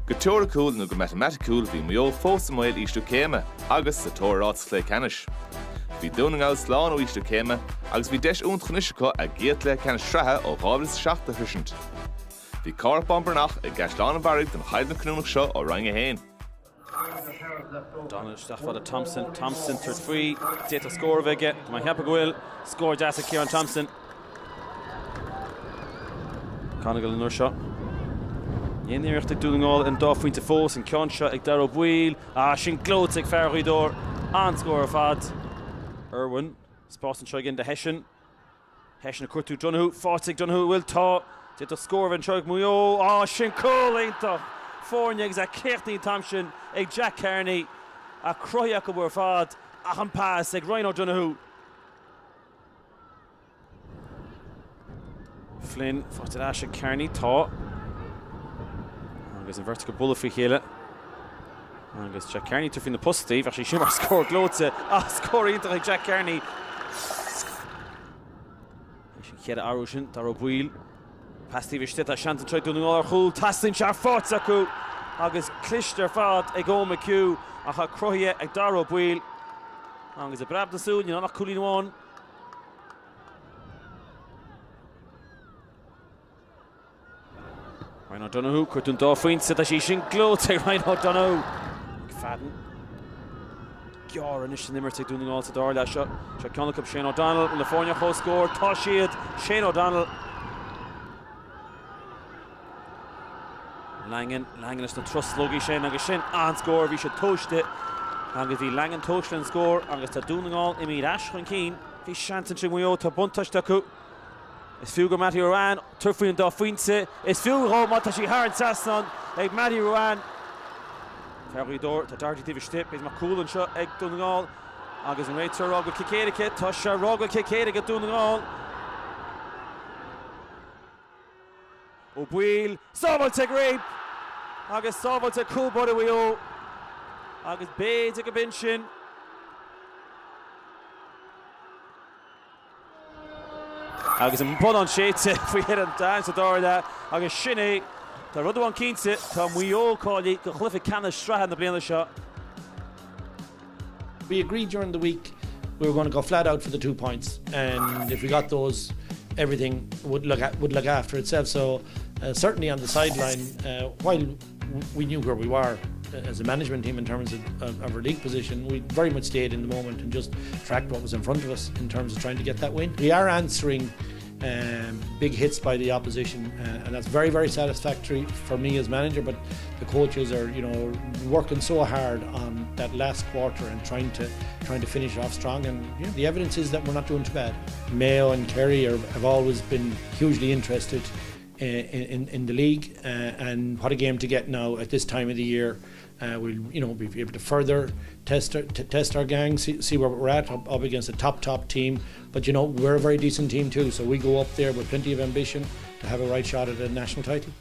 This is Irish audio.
Go teoricúil nó go mathematicúil bhí Mayo fós Mail Ístú Céime agus sa tóráts lé canis. Bhí Donegal sláán ó Ístú Céime agus bhí deis ún chunisecha a géad le canis strathe ó ghabhlas seachta thuisint. Bhí carp bombernach ag gasláán an barrig den chaid na cnúnach seo ó rang a héin. Donald Stafford Thompson third free, data score vige, my help goal, score Jassa Kieran Thompson. Donegal in shot. In the richting Donegal and Buaicphointí fós and Concha ag Darrow Buil, sin glót ag Ferruidor, an score fad. Irwin, Spórt try again to Hessian a curtú Donoghue, Fortig Donoghue will tá, data score van Troig Mayo, sin cool ain't Fórneags a Keartney Thompson ag Jack Kearney a croiach go bhfuair fad ach an pass ag Roinn Donoghue. Flynn fortid as Kearney tá agus an vertical bullet fi chéile agus Jack Kearney tu fin na postí actually sin mar score glóte score ítach ag Jack Kearney sin chéad arúsin Darrow Buil Pastí bhí a sean try Donegal ar chúl tastin se fort acu agus clister fad ag Eoin McHugh a cha croithie ag Darrow Buil agus a Babhta súil ní annach cúlín amháin. Roinn Donoghue chuirtún Buaicphointí a sí sin glót ag Roinn Donoghue fadan gear inis sin nimmer ag Donegal sa dar leis seo ceannach up Shane O'Donnell in the fórne cho scór tá siad Shane O'Donnell Langan is na trust logi sin agus sin an score bhí sé toiste agus bhí Langan toiste score agus tá Donegal imí as chun cín bhí seantain sin Mayo tá buntáiste acu is fiú go Matthew Rowan turfaíonn Buaicphointí is fiú rá má tá sí thar an sasan ag Matthew Rowan Ferruidor tá dartí tíh stip is mar cool an seo ag Donegal agus an réitir rága cicéirice tá se rága cicéirice Donegal ó Buil sábailte gréib agus sábailte cúbáda Mayo agus béide go bin sin agus an bol an séite faoi hit an dain sa dáirda agus sinné tá rud an cínte tá Mayo cáilí go chlufa canas strathe na bliana seo. We agreed during the week we were going to go flat out for the 2 points, and if we got those, everything would look after itself. So certainly on the sideline, while we knew where we were as a management team in terms of our league position, we very much stayed in the moment and just tracked what was in front of us in terms of trying to get that win. We are answering big hits by the opposition, and that's very, very satisfactory for me as manager, but the coaches are, working so hard on that last quarter and trying to finish off strong, and the evidence is that we're not doing too bad. Mayo and Kerry have always been hugely interested in the league, and what a game to get now at this time of the year. We'll be able to further test our gang, see where we're at up against a top team, but we're a very decent team too, so we go up there with plenty of ambition to have a right shot at a national title.